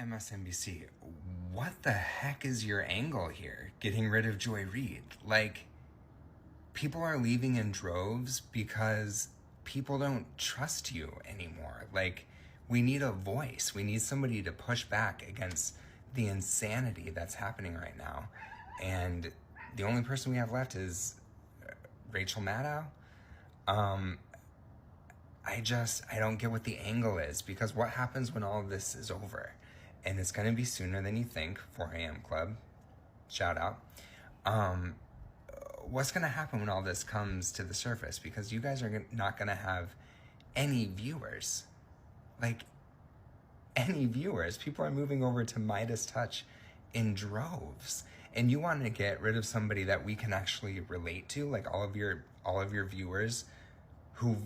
MSNBC, what the heck is your angle here? Getting rid of Joy Reid? Like, people are leaving in droves because people don't trust you anymore. Like, we need a voice. We need somebody to push back against the insanity that's happening right now. And the only person we have left is Rachel Maddow. I don't get what the angle is, because what happens when all of this is over? And it's going to be sooner than you think. 4 a.m. Club, shout out. What's going to happen when all this comes to the surface? Because you guys are not going to have any viewers. Like, any viewers. People are moving over to Midas Touch in droves. And you want to get rid of somebody that we can actually relate to, like all of your viewers who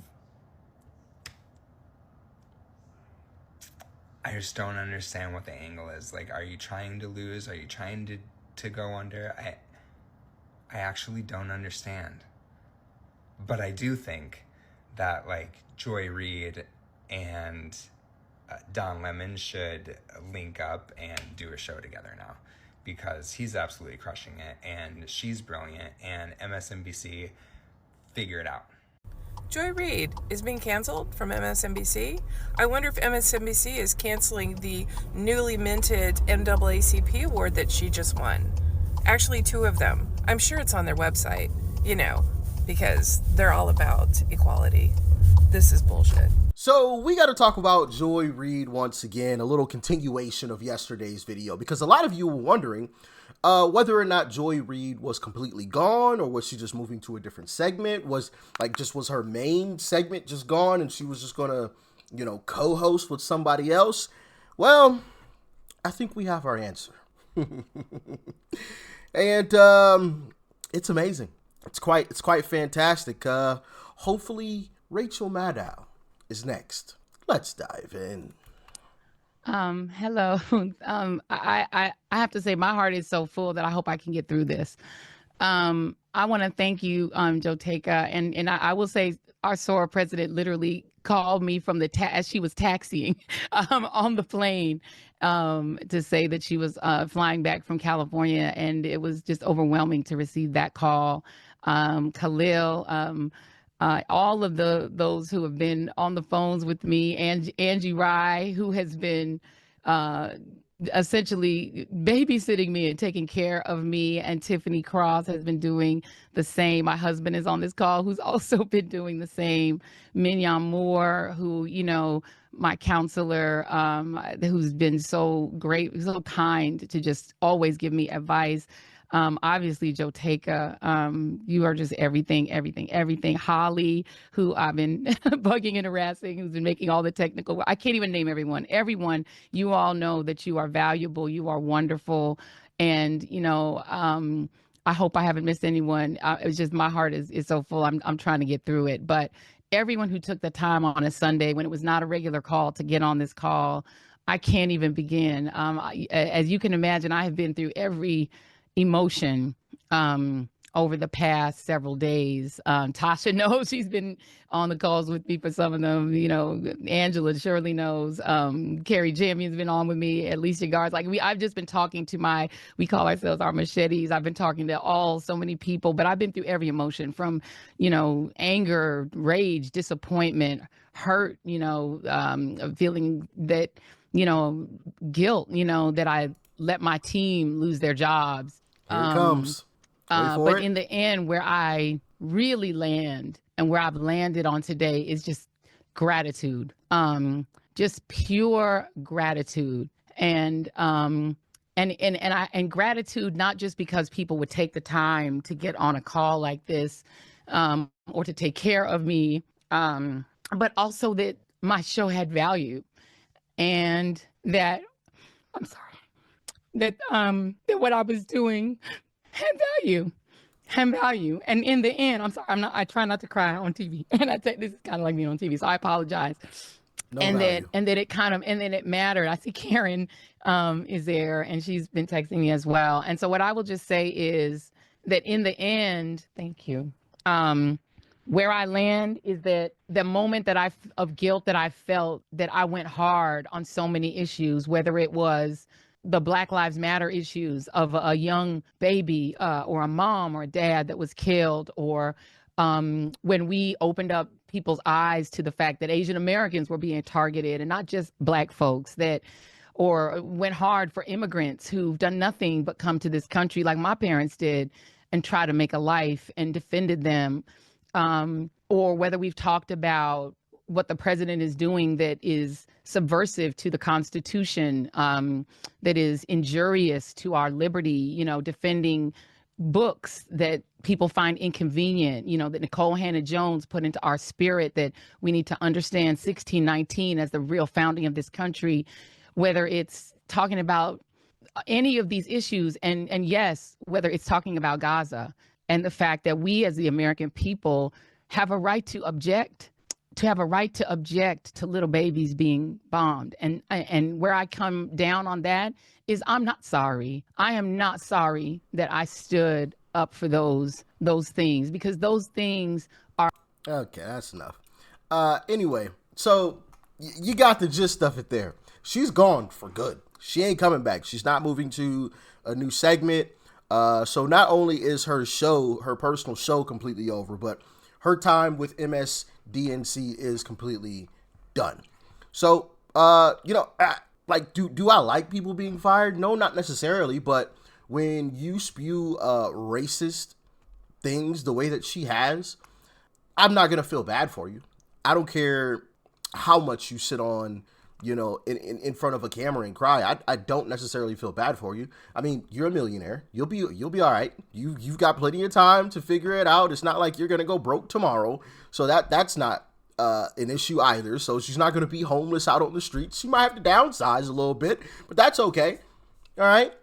I just don't understand what the angle is. Like, are you trying to lose? Are you trying to go under? I actually don't understand. But I do think that, like, Joy Reid and Don Lemon should link up and do a show together now, because he's absolutely crushing it and she's brilliant, and MSNBC, figure it out. Joy Reid is being canceled from MSNBC. I wonder if MSNBC is canceling the newly minted NAACP award that she just won. Actually, 2 of them. I'm sure it's on their website, because they're all about equality. This is bullshit. So we got to talk about Joy Reid once again, a little continuation of yesterday's video, because a lot of you were wondering whether or not Joy Reid was completely gone, or was she just moving to a different segment? Was her main segment just gone and she was just going to, co-host with somebody else? Well, I think we have our answer. And it's amazing. It's quite fantastic. Hopefully Rachel Maddow is next. Let's dive in. Hello. I have to say my heart is so full that I hope I can get through this. I want to thank you, Joteka, and I will say our SORA president literally called me from as she was taxiing on the plane to say that she was flying back from California, and it was just overwhelming to receive that call. Khalil, all of those who have been on the phones with me, and Angie Rye, who has been essentially babysitting me and taking care of me, and Tiffany Cross has been doing the same. My husband is on this call, who's also been doing the same. Mignon Moore, who, my counselor, who's been so great, so kind to just always give me advice. Obviously, Joteka, you are just everything. Holly, who I've been bugging and harassing, who's been making all the technical work. I can't even name everyone. Everyone, you all know that you are valuable, you are wonderful. And, I hope I haven't missed anyone. It's just, my heart is so full. I'm trying to get through it. But everyone who took the time on a Sunday when it was not a regular call to get on this call, I can't even begin. As you can imagine, I have been through every emotion over the past several days. Tasha knows, she's been on the calls with me for some of them. Angela Shirley knows. Carrie Champion's been on with me. Alicia Guards. I've just been talking to we call ourselves our machetes. I've been talking to so many people, but I've been through every emotion from, anger, rage, disappointment, hurt, feeling that, guilt, that I let my team lose their jobs. Here it comes. But in the end, where I really land and where I've landed on today is just gratitude, just pure gratitude. And gratitude, not just because people would take the time to get on a call like this, or to take care of me, but also that my show had value, and that, I'm sorry, that what I was doing had value. And in the end, I'm sorry, I try not to cry on TV. And this is kind of like me on TV, so I apologize. And then it mattered. I see Karen is there, and she's been texting me as well. And so what I will just say is that in the end, thank you. where I land is that the moment that of guilt that I felt, that I went hard on so many issues, whether it was the Black Lives Matter issues of a young baby or a mom or a dad that was killed, or when we opened up people's eyes to the fact that Asian Americans were being targeted and not just Black folks, that or went hard for immigrants who've done nothing but come to this country like my parents did and try to make a life and defended them. Or whether we've talked about what the president is doing that is subversive to the Constitution, that is injurious to our liberty, you know, defending books that people find inconvenient, you know, that Nicole Hannah-Jones put into our spirit, that we need to understand 1619 as the real founding of this country, whether it's talking about any of these issues, and yes, whether it's talking about Gaza and the fact that we as the American people have a right to object, to little babies being bombed. And where I come down on that is I'm not sorry. I am not sorry that I stood up for those things, because those things are... Okay, that's enough. Anyway, so you got the gist of it there. She's gone for good. She ain't coming back. She's not moving to a new segment. So not only is her personal show completely over, but her time with MSDNC is completely done. So, like, do I like people being fired? No, not necessarily. But when you spew racist things the way that she has, I'm not going to feel bad for you. I don't care how much you sit on, you know, in front of a camera and cry. I don't necessarily feel bad for you. I mean, you're a millionaire. You'll be all right. You've got plenty of time to figure it out. It's not like you're gonna go broke tomorrow. So that's not an issue either. So she's not gonna be homeless out on the streets. She might have to downsize a little bit, but that's okay. All right.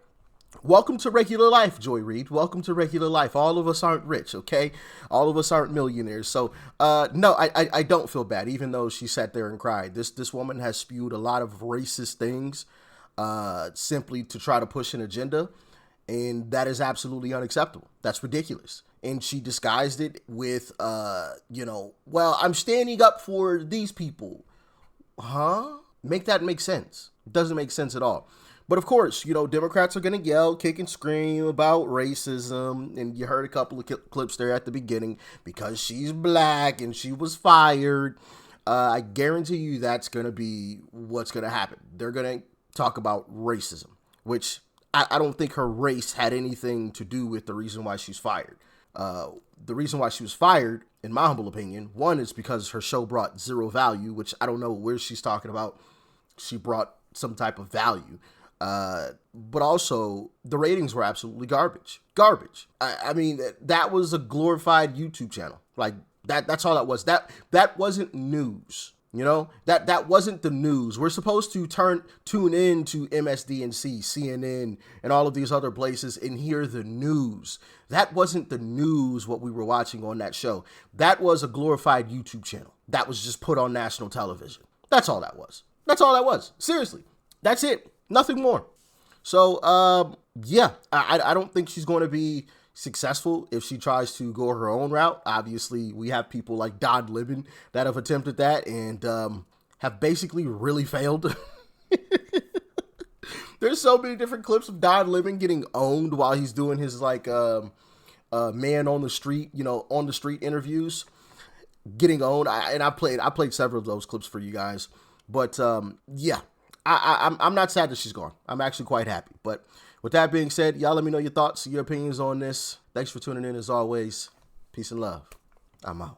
Welcome to regular life, Joy Reid. Welcome to regular life. All of us aren't rich, okay? All of us aren't millionaires. So, no, I don't feel bad, even though she sat there and cried. This woman has spewed a lot of racist things simply to try to push an agenda, and that is absolutely unacceptable. That's ridiculous. And she disguised it with, well, I'm standing up for these people. Huh? Make that make sense. It doesn't make sense at all. But of course, you know, Democrats are going to yell, kick and scream about racism. And you heard a couple of clips there at the beginning, because she's black and she was fired. I guarantee you that's going to be what's going to happen. They're going to talk about racism, which I don't think her race had anything to do with the reason why she's fired. The reason why she was fired, in my humble opinion, one is because her show brought zero value, which I don't know where she's talking about. She brought some type of value. But also the ratings were absolutely garbage. I mean, that was a glorified YouTube channel. Like that's all that was. That wasn't news. You know, that wasn't the news. We're supposed to tune in to MSDNC, CNN, and all of these other places and hear the news. That wasn't the news, what we were watching on that show. That was a glorified YouTube channel that was just put on national television. That's all that was. Seriously. That's it. Nothing more. So, yeah, I don't think she's going to be successful if she tries to go her own route. Obviously, we have people like Don Lemon that have attempted that and have basically really failed. There's so many different clips of Don Lemon getting owned while he's doing his man on the street, on the street interviews, getting owned. I played several of those clips for you guys, but yeah. I'm not sad that she's gone. I'm actually quite happy. But with that being said, y'all let me know your thoughts, your opinions on this. Thanks for tuning in as always. Peace and love. I'm out.